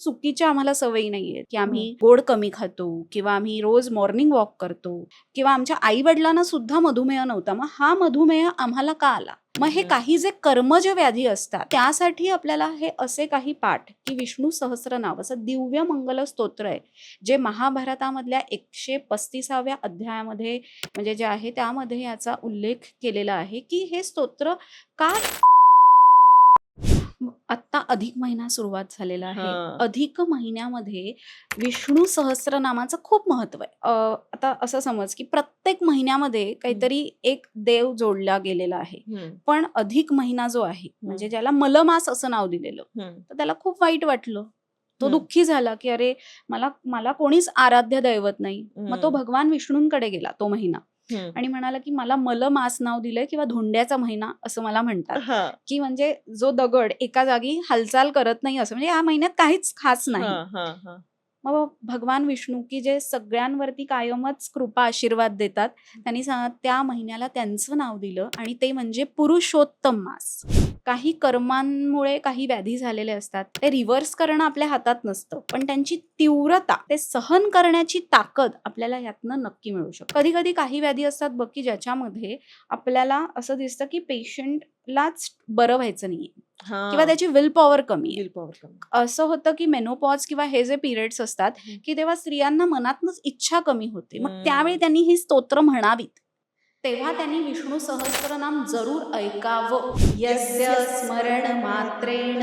चुकीच्या आम्हाला सवयी नाहीयेत की आम्ही गोड कमी खातो किंवा आम्ही रोज मॉर्निंग वॉक करतो किंवा आमच्या आई वडिलांना सुद्धा मधुमेह नव्हता, मग हा मधुमेह आम्हाला का आला? मग हे काही जे कर्मज व्याधी असतात त्यासाठी आपल्याला हे असे काही पाठ की विष्णू सहस्त्रनाम असं दिव्य मंगल स्तोत्र आहे, जे महाभारतामधल्या 135व्या अध्यायामध्ये म्हणजे जे आहे त्यामध्ये याचा उल्लेख केलेला आहे की हे स्तोत्र का. आता अधिक महिना सुरुवात झालेला आहे. अधिक महिन्यामध्ये विष्णू सहस्त्रनामाचं खूप महत्व आहे. आता असं समज की प्रत्येक महिन्यामध्ये काहीतरी एक देव जोडला गेलेला आहे, पण अधिक महिना जो आहे म्हणजे ज्याला मलमास असं नाव दिलेलं, तर त्याला खूप वाईट वाटलं. तो दुःखी झाला की अरे मला कोणीच आराध्य दैवत नाही. मग तो भगवान विष्णूंकडे गेला तो महिना आणि म्हणाला की मला मलमास नाव दिलंय किंवा धोंड्याचा महिना असं मला म्हणतात, की म्हणजे जो दगड एका जागी हालचाल करत नाही असं, म्हणजे या महिन्यात काहीच खास नाही. मग भगवान विष्णू की जे सगळ्यांवरती कायमच कृपा आशीर्वाद देतात, त्यांनी त्या महिन्याला त्यांचं नाव दिलं आणि ते म्हणजे पुरुषोत्तम मास. काही कर्मांमुळे काही व्याधी झालेले असतात, ते रिव्हर्स करणं आपल्या हातात नसतं, पण त्यांची तीव्रता, ते सहन करण्याची ताकद आपल्याला यातनं नक्की मिळू शकते. कधी कधी काही व्याधी असतात बघ की ज्याच्यामध्ये आपल्याला असं दिसतं की पेशंटलाच बरं व्हायचं नाहीये किंवा त्याची विल पॉवर कमी आहे. असं होतं की मेनोपॉज किंवा हे जे पिरियड्स असतात की तेव्हा स्त्रियांना मनातनच इच्छा कमी होते, मग त्यावेळी त्यांनी ही स्तोत्र म्हणावीत. तेव्हा त्यांनी विष्णू सहस्त्रनाम जरूर ऐकावं. यस्य स्मरण मात्रेण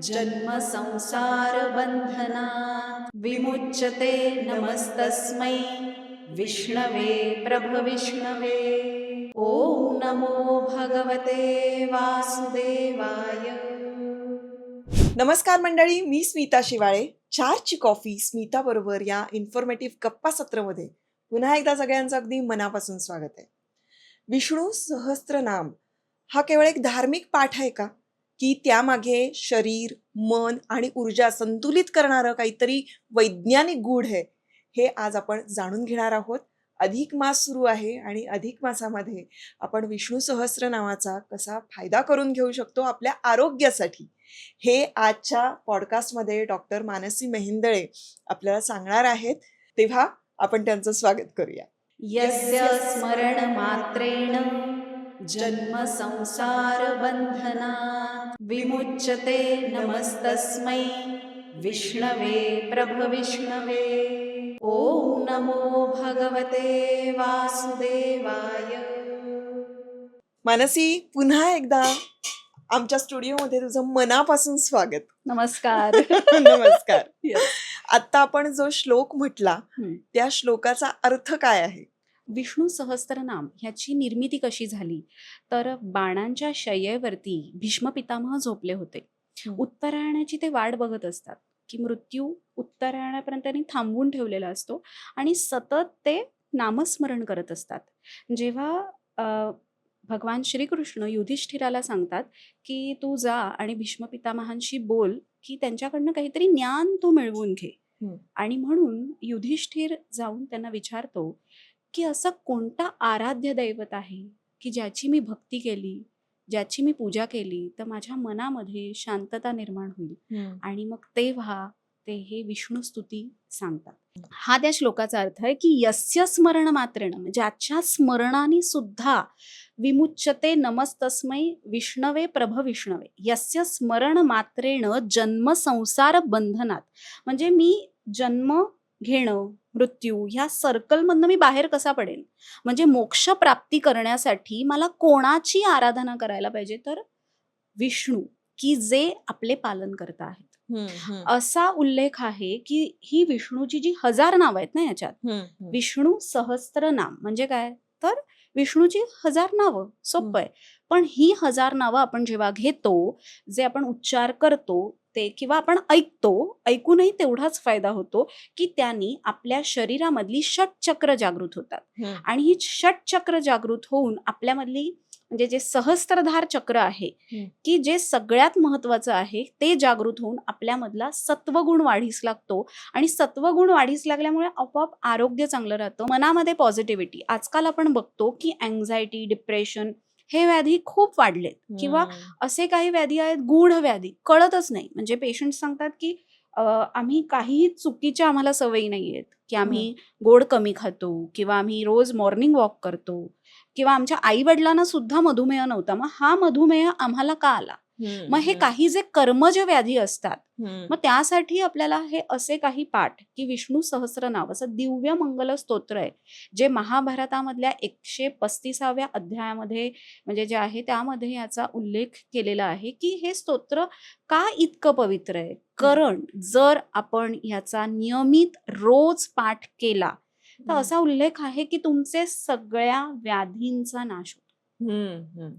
जन्म संसार बंधनात् विमुच्यते नमस्तस्मै विष्णवे प्रभविष्णवे. ओम नमो भगवते वासुदेवाय. नमस्कार मंडळी, मी स्मिता शिवाळे. 4ची कॉफी स्मिता बरोबर या इन्फॉर्मेटिव्ह गप्पा सत्रामध्ये पुन्हा एकदा सगळ्यांचं अगदी मनापासून स्वागत आहे. विष्णू सहस्त्रनाम हा केवळ एक धार्मिक पाठ आहे का, की त्यामागे शरीर, मन आणि ऊर्जा संतुलित करणारं काहीतरी वैज्ञानिक गूढ आहे? हे आज आपण जाणून घेणार आहोत. अधिक मास सुरू आहे आणि अधिक मासामध्ये आपण विष्णू सहस्त्रनामाचा कसा फायदा करून घेऊ शकतो आपल्या आरोग्यासाठी, हे आजच्या पॉडकास्टमध्ये डॉक्टर मानसी मेहेंदळे आपल्याला सांगणार आहेत. तेव्हा आपण त्यांचं स्वागत करूया. यस्य स्मरण मात्रेण जन्म संसार बंधनात् विमुच्यते नमस्तस्मै विष्णवे प्रभविष्णवे. ओम नमो भगवते वासुदेवाय. मानसी, पुन्हा एकदा आमच्या स्टुडिओमध्ये तुझं मनापासून स्वागत. नमस्कार. नमस्कार. आता आपण जो श्लोक म्हटला त्या श्लोकाचा अर्थ काय आहे? विष्णू सहस्त्रनाम ह्याची निर्मिती कशी झाली, तर बाणांच्या शय्येवरती भीष्म पितामह झोपले होते. उत्तरायणाची ते वाट बघत असतात की मृत्यू उत्तरायणापर्यंत त्यांनी थांबवून ठेवलेला असतो आणि सतत ते नामस्मरण करत असतात. जेव्हा भगवान श्रीकृष्ण युधिष्ठिराला सांगतात की तू जा आणि भीष्म पितामहांशी बोल की त्यांच्याकडनं काहीतरी ज्ञान तू मिळवून घे. आणि म्हणून युधिष्ठिर जाऊन त्यांना विचारतो की असं कोणता आराध्य दैवत आहे की ज्याची मी भक्ती केली, ज्याची मी पूजा केली तर माझ्या मनामध्ये शांतता निर्माण होईल. आणि मग तेव्हा ते हे विष्णू स्तुती सांगतात. हा त्या श्लोकाचा अर्थ आहे की यस्य स्मरण मात्रेण, ज्याच्या स्मरणाने सुद्धा विमुच्यते नमस्तस्मै विष्णवे प्रभविष्णवे. यस्य स्मरण मात्रेण जन्म संसार बंधनात, म्हणजे मी जन्म घेणं, मृत्यू ह्या सर्कलमधनं मी बाहेर कसा पडेन, म्हणजे मोक्ष प्राप्ती करण्यासाठी मला कोणाची आराधना करायला पाहिजे, तर विष्णू की जे आपले पालन करत आहेत. असा उल्लेख आहे की ही विष्णूची जी 1000 नावं आहेत ना याच्यात, विष्णू सहस्त्रनाम म्हणजे काय, तर विष्णूची 1000 नावं. सोपं आहे. पण ही 1000 नावं आपण जेव्हा घेतो, जे आपण उच्चार करतो ते किंवा आपण ऐकूनही तेवढाच फायदा होतो की त्यांनी आपल्या शरीरामधली षटचक्र जागृत होतात. आणि ही षटचक्र जागृत होऊन आपल्यामधली म्हणजे जे सहस्त्रधार चक्र आहे की जे सगळ्यात महत्वाचं आहे ते जागृत होऊन आपल्यामधला सत्वगुण वाढीस लागतो. आणि सत्वगुण वाढीस लागल्यामुळे आपोआप आरोग्य चांगलं राहतं, मनामध्ये पॉझिटिव्हिटी. आजकाल आपण बघतो की अँझायटी, डिप्रेशन हे व्याधी खूप वाढलेत किंवा असे काही व्याधी आहेत, गूढ व्याधी, कळतच नाही. म्हणजे पेशंट सांगतात की आम्ही काही चुकीच्या आम्हाला सवयी नाही आहेत, की आम्ही गोड कमी खातो किंवा आम्ही रोज मॉर्निंग वॉक करतो किंवा आमच्या आई-वडिलांना सुद्धा मधुमेह नव्हता. मग हा मधुमेह आम्हाला का आला? मग हे काही जे कर्मज व्याधी असतात, मग त्यासाठी आपल्याला हे असे काही पाठ, की विष्णू सहस्त्रनाम असं दिव्य मंगल स्तोत्र आहे, जे महाभारतामधल्या 135व्या अध्यायामध्ये म्हणजे जे आहे त्यामध्ये याचा उल्लेख केलेला आहे, की हे स्तोत्र का इतकं पवित्र आहे? कारण जर आपण याचा नियमित रोज पाठ केला, तर असा उल्लेख आहे, की तुमचे सगळ्या व्याधींचा नाश होतो.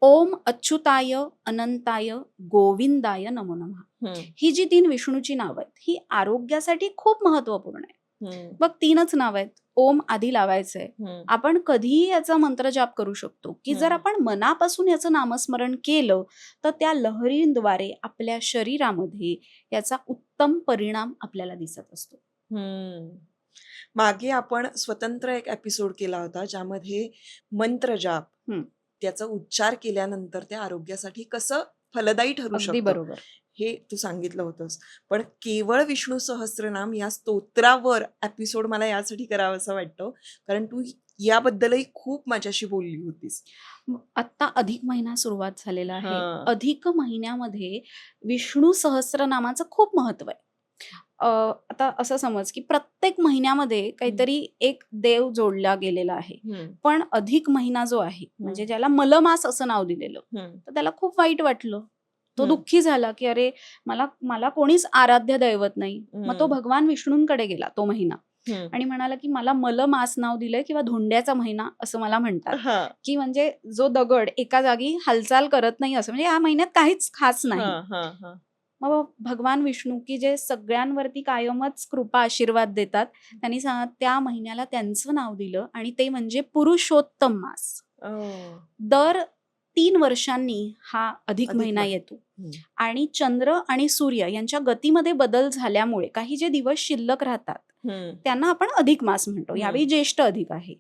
ओम अच्युताय अनंताय गोविंदाय नमो नमः. ही जी 3 विष्णूची नावं आहेत, ही आरोग्यासाठी खूप महत्वपूर्ण आहे. बघ 3च नावं आहेत. ओम आधी लावायचंय. आपण कधीही याचा मंत्र जाप करू शकतो, की जर आपण मनापासून याचं नामस्मरण केलं, तर त्या लहरींद्वारे आपल्या शरीरामध्ये याचा उत्तम परिणाम आपल्याला दिसत असतो. मागे आपण स्वतंत्र एक एपिसोड केला होता, ज्यामध्ये मंत्र जाप त्याचा उच्चार केल्यानंतर त्या आरोग्यासाठी कसं फलदायी ठरू अगदी शकतं बरोबर. हे तू सांगितलं होतंस. पण केवळ विष्णू सहस्त्रनाम या स्तोत्रावर एपिसोड मला यासाठी करावंसं वाटतं, कारण तू याबद्दलही खूप माझ्याशी बोलली होतीस. आता अधिक महिना सुरुवात झालेला आहे. हां. अधिक महिन्यामध्ये विष्णू सहस्त्रनामाचं खूप महत्व आहे. आता असं समज, की प्रत्येक महिन्यामध्ये काहीतरी एक देव जोडला गेलेला आहे. पण अधिक महिना जो आहे, म्हणजे ज्याला मलमास असं नाव दिलेलं, तर त्याला खूप वाईट वाटलं. तो दुःखी झाला, की अरे मला कोणीच आराध्य दैवत नाही. मग तो भगवान विष्णूंकडे गेला तो महिना आणि म्हणाला, की मला मलमास नाव दिलंय किंवा धोंड्याचा महिना असं मला म्हणतात, की म्हणजे जो दगड एका जागी हालचाल करत नाही असं, म्हणजे या महिन्यात काहीच खास नाही. मग भगवान विष्णू, की जे सगळ्यांवरती कायमच कृपा आशीर्वाद देतात, त्यांनी त्या महिन्याला त्यांचं नाव दिलं आणि ते म्हणजे पुरुषोत्तम मास. दर 3 वर्षांनी हा अधिक महिना येतो आणि चंद्र आणि सूर्य यांच्या गतीमध्ये बदल झाल्यामुळे काही जे दिवस शिल्लक राहतात त्यांना आपण अधिक मास म्हणतो. यावेळी ज्येष्ठ अधिक आहे.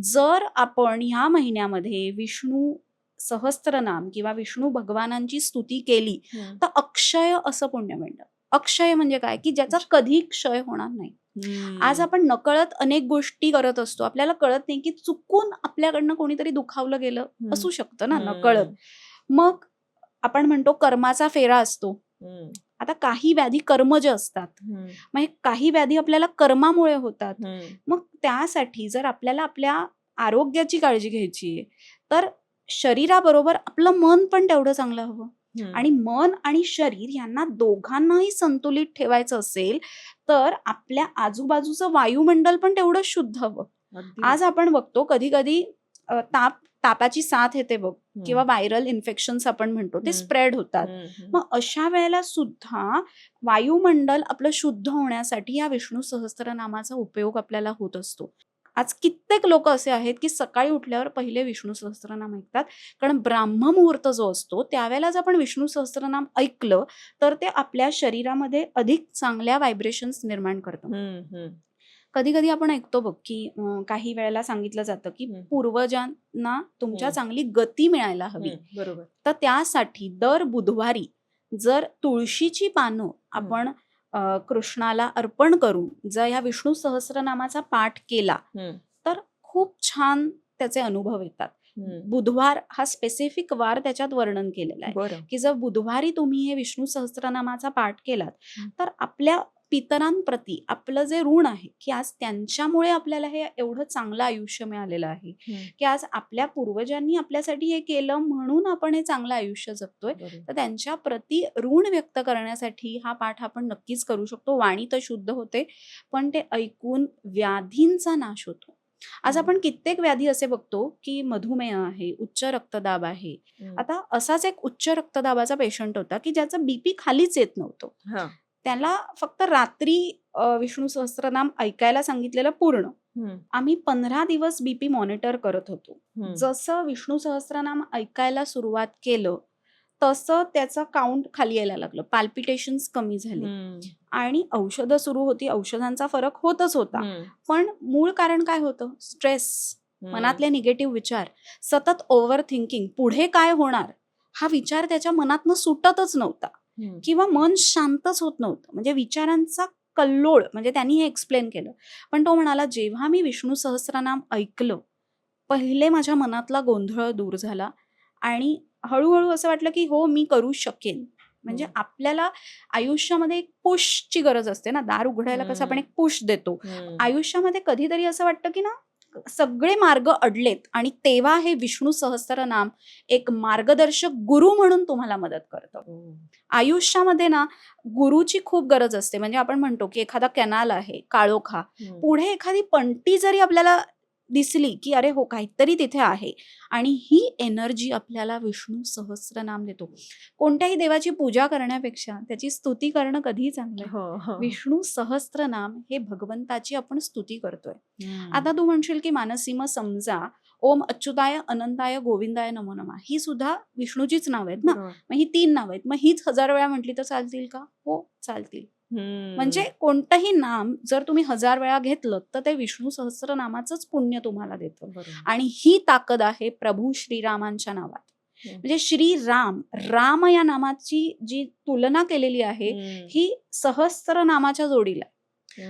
जर आपण ह्या महिन्यामध्ये विष्णू सहस्त्रनाम किंवा विष्णू भगवानांची स्तुती केली, तर अक्षय असं पुण्य मिळतं. अक्षय म्हणजे काय, की ज्याचा कधी क्षय होणार नाही. आज आपण नकळत अनेक गोष्टी करत असतो, आपल्याला कळत नाही, की चुकून आपल्याकडनं कोणीतरी दुखावलं गेलं असू शकतं ना नकळत. मग आपण म्हणतो कर्माचा फेरा असतो. आता काही व्याधी कर्मज असतात, मग काही व्याधी आपल्याला कर्मामुळे होतात. मग त्यासाठी जर आपल्याला आपल्या आरोग्याची काळजी घ्यायची आहे, तर शरीराबरोबर आपलं मन पण तेवढं चांगलं हवं. आणि मन आणि शरीर यांना दोघांनाही संतुलित ठेवायचं असेल, तर आपल्या आजूबाजूचं वायुमंडल पण तेवढं शुद्ध हवं. आज आपण बघतो कधी कधी तापाची साथ येते बघ, किंवा व्हायरल इन्फेक्शन्स आपण म्हणतो, ते स्प्रेड होतात. मग अशा वेळेला सुद्धा वायुमंडल आपलं शुद्ध होण्यासाठी या विष्णू सहस्त्रनामाचा उपयोग आपल्याला होत असतो. आज कित्येक लोक असे आहेत, की सकाळी उठल्यावर पहिले विष्णू सहस्त्रनाम ऐकतात, कारण ब्राह्ममुहूर्त जो असतो त्यावेळेला जर आपण विष्णू सहस्त्रनाम ऐकलं, तर ते आपल्या शरीरामध्ये अधिक चांगल्या व्हायब्रेशन्स निर्माण करतं. कधी कधी आपण ऐकतो बघ, की काही वेळेला सांगितलं जातं, की पूर्वजांना तुमच्या चांगली गती मिळायला हवी. बरोबर. तर त्यासाठी दर बुधवारी जर तुळशीची पानं आपण कृष्णाला अर्पण करून जर या विष्णू सहस्त्रनामाचा पाठ केला, तर खूप छान त्याचे अनुभव येतात. बुधवार हा स्पेसिफिक वार त्याच्यात वर्णन केलेला आहे, की जर बुधवारी तुम्ही हे विष्णू सहस्त्रनामाचा पाठ केलात, तर आपल्या पितरांप्रती आपलं जे ऋण आहे, की आज त्यांच्यामुळे आपल्याला हे एवढं चांगलं आयुष्य मिळालेलं आहे, की आज आपल्या पूर्वजांनी आपल्यासाठी हे केलं म्हणून आपण हे चांगलं आयुष्य जगतोय. तर त्यांच्या प्रती ऋण व्यक्त करण्यासाठी हा पाठ आपण नक्कीच करू शकतो. वाणी तर शुद्ध होते, पण ते ऐकून व्याधींचा नाश होतो. आज आपण कित्येक व्याधी असे बघतो, की मधुमेह आहे, उच्च रक्तदाब आहे. आता असाच एक उच्च रक्तदाबाचा पेशंट होता, की ज्याचं बीपी खालीच येत नव्हतं. त्याला फक्त रात्री विष्णू सहस्त्रनाम ऐकायला सांगितलेलं पूर्ण. आम्ही 15 दिवस बीपी मॉनिटर करत होतो. जसं विष्णू सहस्त्रनाम ऐकायला सुरुवात केलं, तसं त्याचं काउंट खाली यायला लागलं, पाल्पिटेशन्स कमी झाले आणि औषधं सुरू होती. औषधांचा फरक होतच होता, पण मूळ कारण काय होतं? स्ट्रेस, मनातले निगेटिव्ह विचार, सतत ओव्हर थिंकिंग, पुढे काय होणार हा विचार त्याच्या मनातनं सुटतच नव्हता. किंवा मन शांतच होत नव्हतं, म्हणजे विचारांचा कल्लोळ, म्हणजे त्यांनी हे एक्सप्लेन केलं. पण तो म्हणाला, जेव्हा मी विष्णू सहस्त्रनाम ऐकलं, पहिले माझ्या मनातला गोंधळ दूर झाला आणि हळूहळू असं वाटलं की हो, मी करू शकेन. म्हणजे आपल्याला आयुष्यामध्ये एक पुशची गरज असते ना, दार उघडायला कसं आपण एक पुश देतो. आयुष्यामध्ये कधीतरी असं वाटतं की ना, सगळे मार्ग अडलेत आणि तेव्हा हे विष्णू सहस्त्रनाम एक मार्गदर्शक गुरु म्हणून तुम्हाला मदत करतं. आयुष्यामध्ये ना गुरुची खूप गरज असते. म्हणजे आपण म्हणतो की एखादा कॅनाल आहे, काळोखा, पुढे एखादी पंटी जरी आपल्याला दिसली की अरे हो, काहीतरी तिथे आहे, आणि ही एनर्जी आपल्याला विष्णू सहस्त्रनाम देतो. कोणत्याही देवाची पूजा करण्यापेक्षा त्याची स्तुती करणं कधीही चांगलं. विष्णू सहस्त्रनाम हे भगवंताची आपण स्तुती करतोय. आता तू म्हणशील की मानसी, मग समजा ओम अच्युताय अनंताय गोविंदाय नमो नमः ही सुद्धा विष्णूचीच नाव आहेत ना, मग ही 3 नाव आहेत, मग हीच 1000 वेळा म्हटली तर चालतील का? हो, चालतील. म्हणजे कोणतंही नाम जर तुम्ही 1000 वेळा घेतलं तर ते विष्णू सहस्त्रनामाचंच पुण्य तुम्हाला देतं. आणि ही ताकद आहे प्रभू श्रीरामांच्या नावात. म्हणजे श्रीराम, राम या नामाची जी तुलना केलेली आहे ही सहस्त्र नामाच्या जोडीला.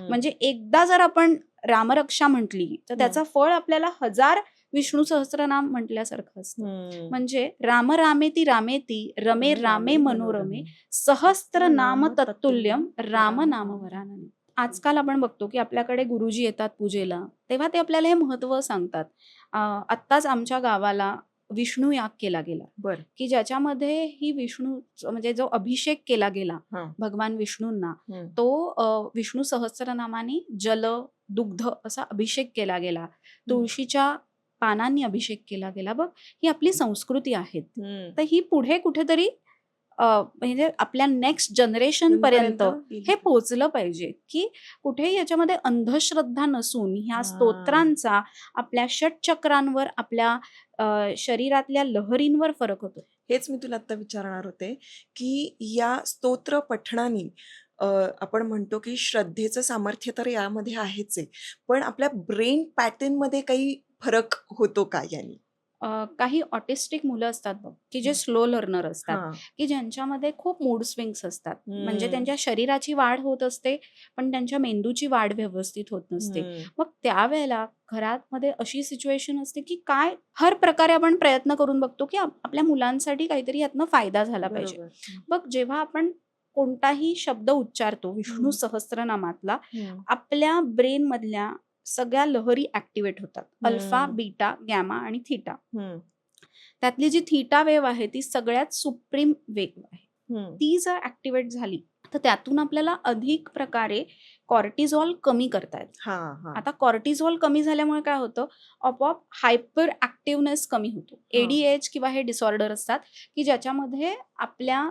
म्हणजे एकदा जर आपण रामरक्षा म्हटली तर त्याचं फळ आपल्याला 1000 विष्णू सहस्त्रनाम म्हटल्यासारखं असतं. म्हणजे राम रामेती रामेती रमे रामे मनोरमे सहस्त्र नाम तत्तुल्यम राम नाम वरानने. आजकाल आपण बघतो की आपल्याकडे गुरुजी येतात पूजेला, तेव्हा ते आपल्याला हे महत्व सांगतात. आत्ताच आमच्या गावाला विष्णू याग केला गेला, की ज्याच्यामध्ये ही विष्णू म्हणजे जो अभिषेक केला गेला भगवान विष्णूंना, तो विष्णू सहस्त्रनामाने जल दुग्ध असा अभिषेक केला गेला. तुळशीच्या पानांनी अभिषेक केला गेला. बघ, ही आपली संस्कृती आहे. तर ही पुढे कुठेतरी म्हणजे आपल्या नेक्स्ट जनरेशन पर्यंत हे पोहोचलं पाहिजे, की कुठेही याच्यामध्ये अंधश्रद्धा नसून ह्या स्तोत्रांचा आपल्या षटचक्रांवर, आपल्या शरीरातल्या लहरींवर फरक होतो. हेच मी तुला आता विचारणार होते की या स्तोत्र पठणाने आपण म्हणतो की श्रद्धेचं सामर्थ्य तर यामध्ये आहेच आहे, पण आपल्या ब्रेन पॅटर्न मध्ये काही फरक होतो का यांनी? काही ऑटिस्टिक मुलं असतात बघ, की जे स्लो लर्नर असतात, की ज्यांच्यामध्ये खूप मूड स्विंग्स असतात. म्हणजे त्यांच्या शरीराची वाढ होत असते पण त्यांच्या मेंदूची वाढ व्यवस्थित होत नसते. मग त्यावेळेला घरामध्ये अशी सिच्युएशन असते की काय हर प्रकारे आपण प्रयत्न करून बघतो की आपल्या मुलांसाठी काहीतरी यातनं फायदा झाला पाहिजे. बघ, जेव्हा आपण कोणताही शब्द उच्चारतो विष्णू सहस्त्रनामातला, आपल्या ब्रेन मधल्या सगळ्या लहरी ऍक्टिव्हेट होतात. अल्फा, बीटा, गॅमा आणि थीटा. त्यातली जी थीटा वेव्ह आहे ती सगळ्यात सुप्रीम वेव्ह आहे. ती जर ऍक्टिव्हेट झाली तर त्यातून आपल्याला अधिक प्रकारे कॉर्टिझॉल कमी करता येतं. आता कॉर्टिझॉल कमी झाल्यामुळे काय होतं, आपोआप हायपर ऍक्टिव्हनेस कमी होतो. एडीएच किंवा हे डिसऑर्डर असतात की ज्याच्यामध्ये आपल्या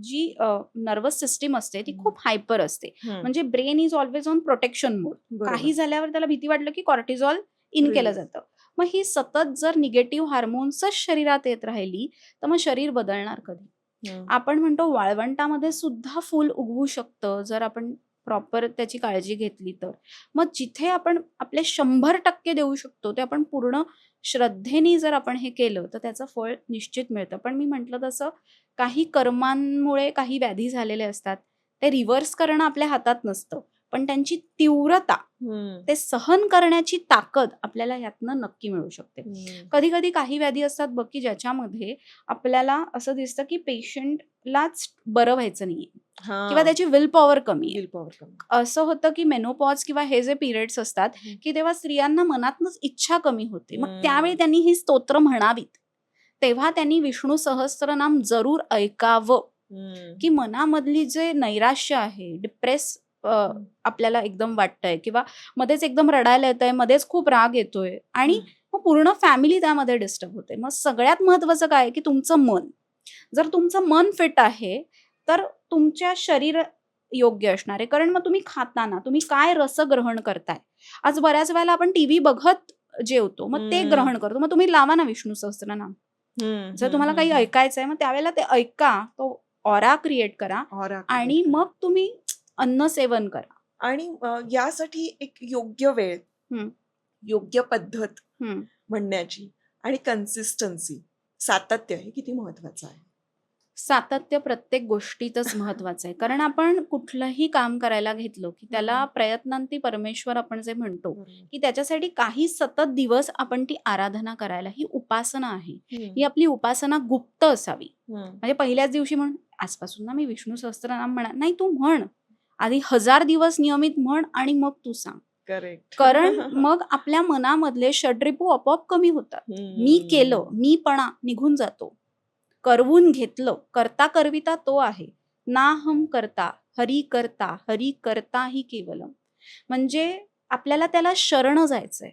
जी नर्वस सिस्टीम असते ती खूप हायपर असते. म्हणजे brain is always on protection mode. काही झाल्यावर त्याला भीती वाटलं की कॉर्टिझॉल इन केलं जातं. मग ही सतत जर निगेटिव्ह हार्मोन्सच शरीरात येत राहिली तर मग शरीर बदलणार कधी? आपण म्हणतो वाळवंटामध्ये सुद्धा फूल उगवू शकतं जर आपण प्रॉपर त्याची काळजी घेतली तर. मग जिथे आपण आपले 100% देऊ शकतो ते आपण पूर्ण श्रद्धेने जर आपण हे केलं तर त्याचं फळ निश्चित मिळतं. पण मी म्हटलं तसं काही कर्मांमुळे काही व्याधी झालेले असतात, ते रिव्हर्स करणं आपल्या हातात नसतं, पण त्यांची तीव्रता, ते सहन करण्याची ताकद आपल्याला यातनं नक्की मिळू शकते. कधी कधी काही व्याधी असतात बघ की ज्याच्यामध्ये आपल्याला असं दिसतं की पेशंटलाच बरं व्हायचं नाहीये किंवा त्याची विल पॉवर कमी आहे. असं होतं की मेनोपॉज किंवा हे जे पिरियड्स असतात की तेव्हा स्त्रियांना मनातनच इच्छा कमी होते. मग त्यावेळी त्यांनी ही स्तोत्र म्हणावीत, तेव्हा त्यांनी विष्णू सहस्त्रनाम जरूर ऐकावं, की मनामधली जे नैराश्य आहे, डिप्रेस आपल्याला एकदम वाटतंय किंवा मध्येच एकदम रडायला येतंय, मध्येच खूप राग येतोय आणि मग पूर्ण फॅमिली त्यामध्ये डिस्टर्ब होते. मग सगळ्यात महत्वाचं काय की तुमचं मन, जर तुमचं मन फिट आहे तर तुमच्या शरीर योग्य असणार आहे. कारण मग तुम्ही खाताना तुम्ही काय रस ग्रहण करताय. आज बऱ्याच वेळेला आपण टीव्ही बघत जेवतो, मग ते ग्रहण करतो. मग तुम्ही लावा ना विष्णू सहस्त्रनाम. जर तुम्हाला काही ऐकायचंय मग त्यावेळेला ते ऐका, तो ऑरा क्रिएट करा आणि मग तुम्ही अन्न सेवन करा. आणि यासाठी एक योग्य वेळ, योग्य पद्धत म्हणण्याची आणि कन्सिस्टन्सी, सातत्य हे किती महत्वाचं आहे. सातत्य प्रत्येक गोष्टीतच महत्वाचं आहे. कारण आपण कुठलंही काम करायला घेतलं की त्याला प्रयत्नांती परमेश्वर आपण जे म्हणतो की त्याच्यासाठी काही सतत दिवस आपण ती आराधना करायला, ही उपासना आहे. ही आपली उपासना गुप्त असावी. म्हणजे पहिल्याच दिवशी म्हणून आजपासून ना मी विष्णू सहस्त्रनाम म्हणा, नाही, तू म्हण आधी 1000 दिवस नियमित म्हण आणि मग तू सांग. करेक्ट. कारण मग आपल्या मनामधले षड्रिपू आपोआप कमी होतात. मी केलं, मीपणा निघून जातो. करवून घेतलं, करता करविता तो आहे. नाहम करता हरी करता ही केवलम. म्हणजे आपल्याला त्याला शरण जायचंय.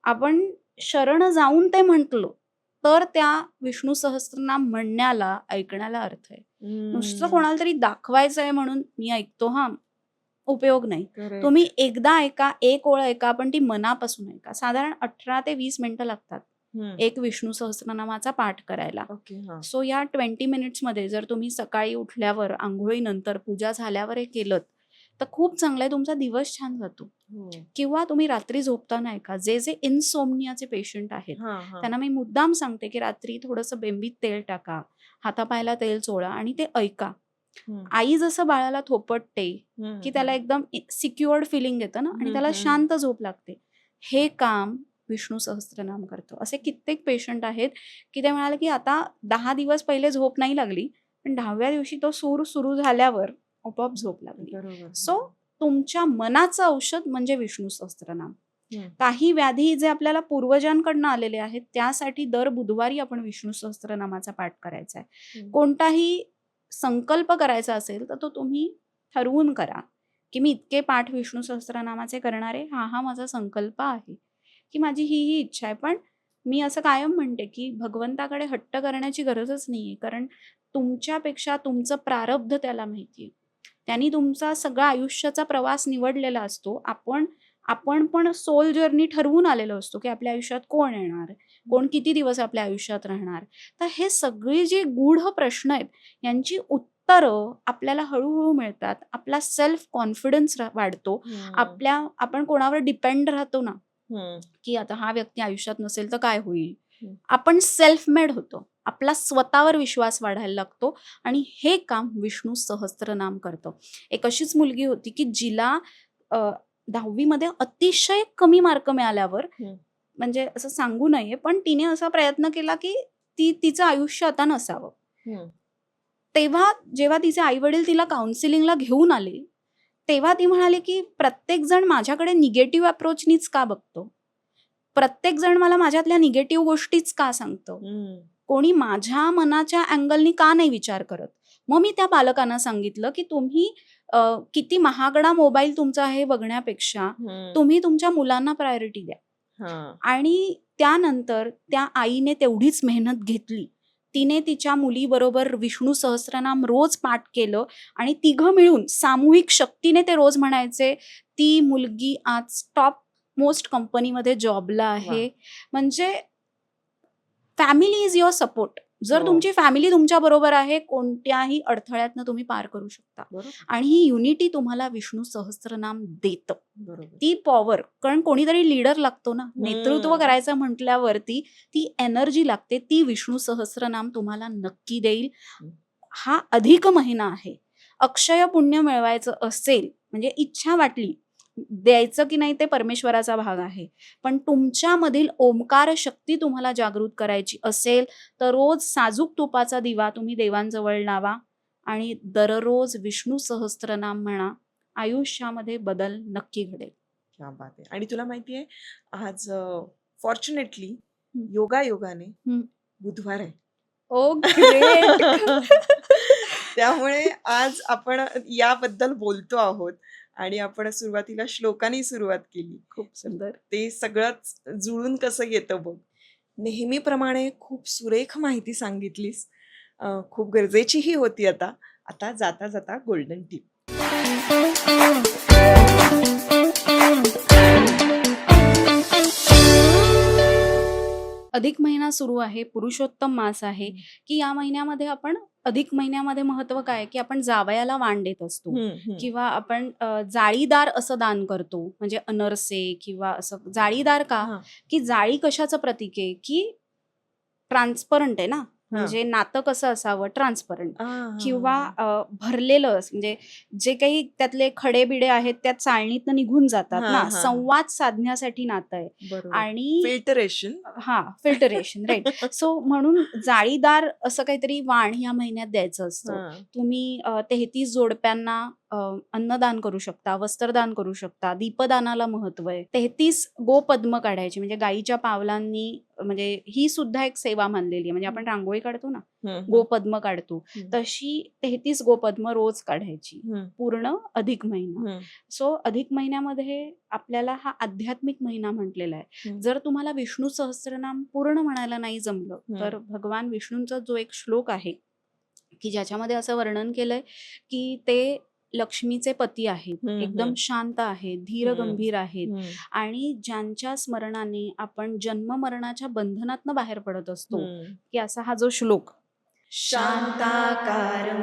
आपण शरण जाऊन ते म्हटलं तर त्या विष्णू सहस्त्रनाम म्हणण्याला, ऐकण्याला अर्थ आहे. नुसतं कोणाला तरी दाखवायचंय म्हणून मी ऐकतो हा, उपयोग नाही. तुम्ही एकदा ऐका, एक ओळ ऐका, पण ती मनापासून ऐका. साधारण 18 ते 20 मिनिटं लागतात एक विष्णू सहस्त्रनामाचा पाठ करायला. सो या 20 मिनिट्समध्ये जर तुम्ही सकाळी उठल्यावर, आंघोळीनंतर, पूजा झाल्यावर हे केलं तर खूप चांगलं आहे. तुमचा दिवस छान जातो. किंवा तुम्ही रात्री झोपताना ऐका. जे जे इनसोमनियाचे पेशंट आहेत त्यांना मी मुद्दाम सांगते की रात्री थोडंसं बेंबीत तेल टाका, हातापायाला तेल चोळा आणि ते ऐका. आई जसं बाळाला थोपटते की त्याला एकदम सिक्युअर्ड फिलिंग येतं ना आणि त्याला शांत झोप लागते, हे काम विष्णू सहस्त्रनाम करतो. असे कित्येक पेशंट आहेत की ते म्हणाले की आता 10 दिवस पहिले झोप नाही लागली, पण 10व्या दिवशी तो सूर सुरू झाल्यावर आपोआप झोप लागली. सो तुमच्या मनाचं औषध म्हणजे विष्णू सहस्त्रनाम. काही व्याधी जे आपल्याला पूर्वजांकडनं आलेले आहेत त्यासाठी दर बुधवारी आपण विष्णू सहस्त्रनामाचा पाठ करायचा आहे. कोणताही संकल्प करायचा असेल तर तो तुम्ही ठरवून करा की मी इतके पाठ विष्णू सहस्त्रनामाचे करणार आहे, हा माझा संकल्प आहे, की माझी ही इच्छा आहे. पण मी असं कायम म्हणते की भगवंताकडे हट्ट करण्याची गरजच नाहीये, कारण तुमच्यापेक्षा तुमचं प्रारब्ध त्याला माहितीये. त्यांनी तुमचा सगळा आयुष्याचा प्रवास निवडलेला असतो. आपण पण सोल जर्नी ठरवून आलेलो असतो की आपल्या आयुष्यात कोण येणार, कोण किती दिवस आपल्या आयुष्यात राहणार. तर हे सगळे जे गूढ प्रश्न आहेत यांची उत्तरं आपल्याला हळूहळू मिळतात. आपला सेल्फ कॉन्फिडन्स वाढतो. आपण कोणावर डिपेंड राहतो ना की आता हा व्यक्ती आयुष्यात नसेल तर काय होईल, आपण सेल्फ मेड होतो. आपला स्वतःवर विश्वास वाढायला लागतो आणि हे काम विष्णू सहस्त्रनाम करतं. एक अशीच मुलगी होती की जिला 10वी मध्ये अतिशय कमी मार्क मिळाल्यावर, म्हणजे असं सांगू नये, पण तिने असा प्रयत्न केला की तिचं आयुष्य आता नसावं. तेव्हा जेव्हा तिचे आई वडील तिला काउन्सिलिंगला घेऊन आले तेव्हा ती म्हणाली की प्रत्येक जण माझ्याकडे निगेटिव्ह अप्रोचनीच का बघतो, प्रत्येक जण मला माझ्यातल्या निगेटिव्ह गोष्टीच का सांगतो, कोणी माझ्या मनाच्या अँगलनी का नाही विचार करत. मग मी त्या पालकांना सांगितलं की तुम्ही किती महागडा मोबाईल तुमचा आहे बघण्यापेक्षा तुम्ही तुमच्या मुलांना प्रायोरिटी द्या. आणि त्यानंतर त्या आईने तेवढीच मेहनत घेतली. तिने तिच्या मुलीबरोबर विष्णू सहस्त्रनाम रोज पाठ केलं आणि तिघं मिळून सामूहिक शक्तीने ते रोज म्हणायचे. ती मुलगी आज टॉप मोस्ट कंपनीमध्ये जॉबला आहे. म्हणजे फॅमिली इज युअर सपोर्ट. जर तुमची फॅमिली तुमच्या बरोबर आहे, कोणत्याही अडथळ्यातनं तुम्ही पार करू शकता. आणि ही युनिटी तुम्हाला विष्णू सहस्त्रनाम देतं. ती पॉवर, कारण कोणीतरी लीडर लागतो ना, नेतृत्व करायचं म्हटल्यावरती ती एनर्जी लागते, ती विष्णू सहस्त्रनाम तुम्हाला नक्की देईल. हा अधिक महिना आहे. अक्षय पुण्य मिळवायचं असेल, म्हणजे इच्छा वाटली, द्यायचं की नाही ते परमेश्वराचा भाग आहे, पण तुमच्यामधील ओमकार शक्ती तुम्हाला जागृत करायची असेल तर रोज साजूक तुपाचा दिवा तुम्ही देवांजवळ लावा आणि दररोज विष्णू सहस्त्रनाम म्हणा. आयुष्यामध्ये बदल नक्की घडेल. क्या बात आहे. आणि तुला माहितीये आज फॉर्च्युनेटली योगाने बुधवार आहे. ओ ग्रेट. त्यामुळे आज आपण याबद्दल बोलतो आहोत आणि आपण सुरुवातीला श्लोकाने सुरुवात केली. खूप सुंदर. ते सगळंच जुळून कसं येतं बघ. नेहमीप्रमाणे खूप सुरेख माहिती सांगितलीस. खूप गरजेचीही होती. आता जाता जाता गोल्डन टिप. अधिक महिना सुरू आहे, पुरुषोत्तम मास आहे, की या महिन्यामध्ये आपण अधिक महिन्यामध्ये महत्व काय की आपण जावयाला वाण देत असतो किंवा आपण जाळीदार असं दान करतो. म्हणजे अनरसे किंवा असं जाळीदार का, की जाळी कशाचं प्रतीक आहे की ट्रान्सपरंट आहे ना, म्हणजे नातं कसं असावं, ट्रान्सपरंट आ, हा, किंवा हा, भरलेलं म्हणजे जे काही त्यातले खडे-बिडे आहेत त्या चाळणीतनं निघून जातात हा, ना, हा, संवाद साधण्यासाठी नातं आहे. बरोबर. आणि फिल्टरेशन. हां, फिल्टरेशन राइट. सो म्हणून जाळीदार असं काहीतरी वाण ह्या महिन्यात द्यायचं असतं. हा. तुम्ही 33 जोडप्यांना अन्नदान करू शकता, वस्त्रदान करू शकता, दीपदानाला महत्त्व आहे. 33 गोपद्म काढायची म्हणजे गायीच्या पावलांनी म्हणजे ही सुद्धा एक सेवा मानलेली आहे. म्हणजे आपण रांगोळी काढतो ना, गोपद्म काढतो. तशी 33 गोपद्म रोज काढायची पूर्ण अधिक महिना. सो अधिक महिन्यामध्ये आपल्याला हा आध्यात्मिक महिना म्हटलेला आहे. जर तुम्हाला विष्णू सहस्त्रनाम पूर्ण म्हणायला नाही जमलं तर भगवान विष्णूंचा जो एक श्लोक आहे की ज्याच्यामध्ये असं वर्णन केलंय की ते लक्ष्मीचे पती आहेत, एकदम शांत आहेत, धीर गंभीर आहेत आणि ज्यांच्या स्मरणाने आपण जन्म मरणाच्या बंधनातनं बाहेर पडत असतो की असा हा जो श्लोक, शांताकारं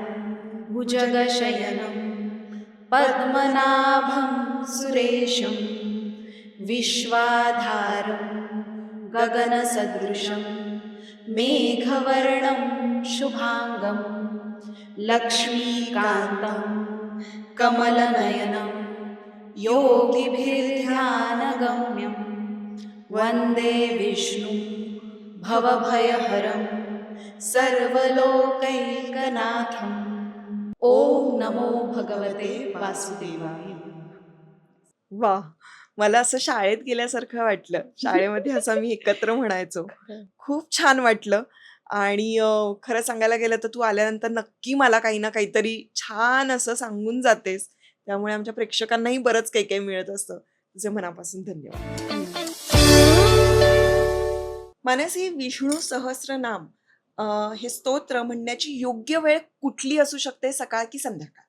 भुजगशयनं पद्मनाभं सुरेशं विश्वाधारं गगनसदृशं मेघवर्णं शुभांगं लक्ष्मीकान्तं कमलनयनं योगिभिर्ध्यानगम्यं वन्दे विष्णुं भवभयहरं सर्वलोकैकनाथम्। ओम नमो भगवते वासुदेवाय। वा, मला असं शाळेत गेल्यासारखं वाटलं. शाळेमध्ये असं आम्ही एकत्र म्हणायचो. खूप छान वाटलं. आणि खरं सांगायला गेलं तर तू आल्यानंतर नक्की मला काही ना काहीतरी छान असं सांगून जातेस. त्यामुळे आमच्या प्रेक्षकांनाही बरंच काही काही मिळत असतं. तुझे मनापासून धन्यवाद. मानसी, विष्णू सहस्रनाम हे स्तोत्र म्हणण्याची योग्य वेळ कुठली असू शकते, सकाळ की संध्याकाळ?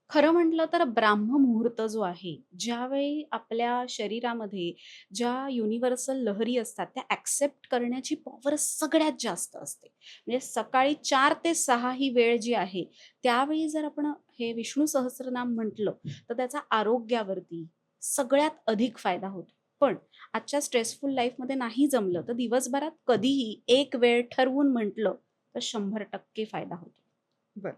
खरं म्हटलं तर ब्राह्ममुहूर्त जो आहे, ज्यावेळी आपल्या शरीरामध्ये ज्या युनिव्हर्सल लहरी असतात त्या ॲक्सेप्ट करण्याची पॉवर सगळ्यात जास्त असते. म्हणजे सकाळी 4 ते 6 ही वेळ जी आहे, त्यावेळी जर आपण हे विष्णू सहस्त्रनाम म्हटलं, तर त्याचा आरोग्यावरती सगळ्यात अधिक फायदा होतो. पण आजच्या स्ट्रेसफुल लाईफमध्ये नाही जमलं, तर दिवसभरात कधीही एक वेळ ठरवून म्हटलं, तर 100% फायदा होतो. बरं.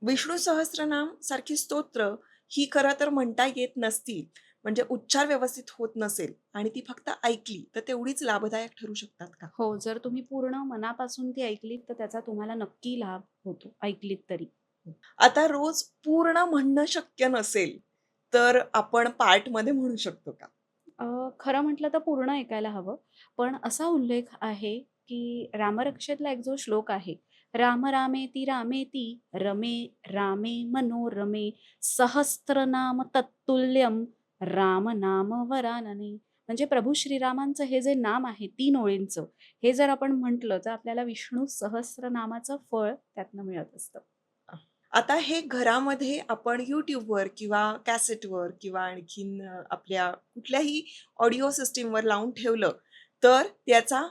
विष्णू सहस्रनाम सारखी स्तोत्र ही खरं तर म्हणता येत नसतील, म्हणजे उच्चार व्यवस्थित होत नसेल आणि ती फक्त ऐकली तर तेवढीच लाभदायक ठरू शकतात का? हो, जर तुम्ही पूर्ण मनापासून ती ऐकलीत, तर त्याचा तुम्हाला नक्की लाभ होतो, ऐकलीत तरी. आता रोज पूर्ण म्हणणं शक्य नसेल तर आपण पार्टमध्ये म्हणू शकतो का? खरं म्हटलं तर पूर्ण ऐकायला हवं. पण असा उल्लेख आहे, की रामरक्षेतला एक जो श्लोक आहे, राम रामेति रामेति रमे रामे मनोरमे सहस्त्रनाम तत्तुल्यं राम नाम वरानने. म्हणजे प्रभू श्रीरामांचं हे जे नाम आहे 3 ओळींचं, हे जर आपण म्हटलं तर आपल्याला विष्णू सहस्त्रनामाचं फळ त्यातनं मिळत असतं. आता हे घरामध्ये आपण YouTubeवर किंवा कॅसेटवर किंवा आणखीन आपल्या कुठल्याही ऑडिओ सिस्टीमवर लावून ठेवलं तर त्याचा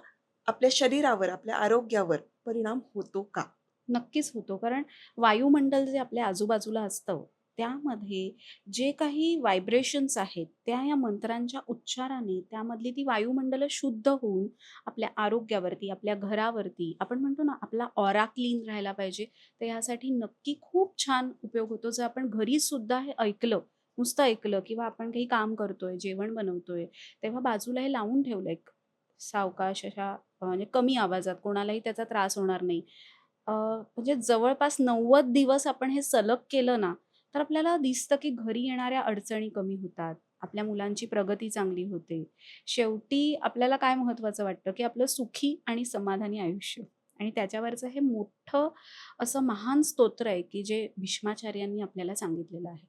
आपल्या शरीरावर, आपल्या आरोग्यावर परिणाम होतो का? नक्कीच होतो. कारण वायुमंडल जे आपल्या आजूबाजूला असतं, त्यामध्ये जे काही व्हायब्रेशन्स आहेत, त्या या मंत्रांच्या उच्चाराने त्यामधली ती वायुमंडलं शुद्ध होऊन आपल्या आरोग्यावरती, आपल्या घरावरती, आपण म्हणतो ना, आपला ऑरा क्लीन राहायला पाहिजे, तर यासाठी नक्की खूप छान उपयोग होतो. जर आपण घरीसुद्धा हे ऐकलं, नुसतं ऐकलं किंवा आपण काही काम करतोय, जेवण बनवतोय, तेव्हा बाजूला हे लावून ठेवलं एक सावकाश अशा म्हणजे कमी आवाजात, कोणालाही त्याचा त्रास होणार नाही. म्हणजे जवळपास 90 दिवस आपण हे सलग केलं ना, तर आपल्याला दिसतं की घरी येणाऱ्या अडचणी कमी होतात. आपल्या मुलांची प्रगती चांगली होते. शेवटी आपल्याला काय महत्त्वाचं वाटतं, की आपलं सुखी आणि समाधानी आयुष्य आणि त्याच्यावरचं हे मोठं असं महान स्तोत्र आहे, की जे भीष्माचार्यांनी आपल्याला सांगितलेलं आहे.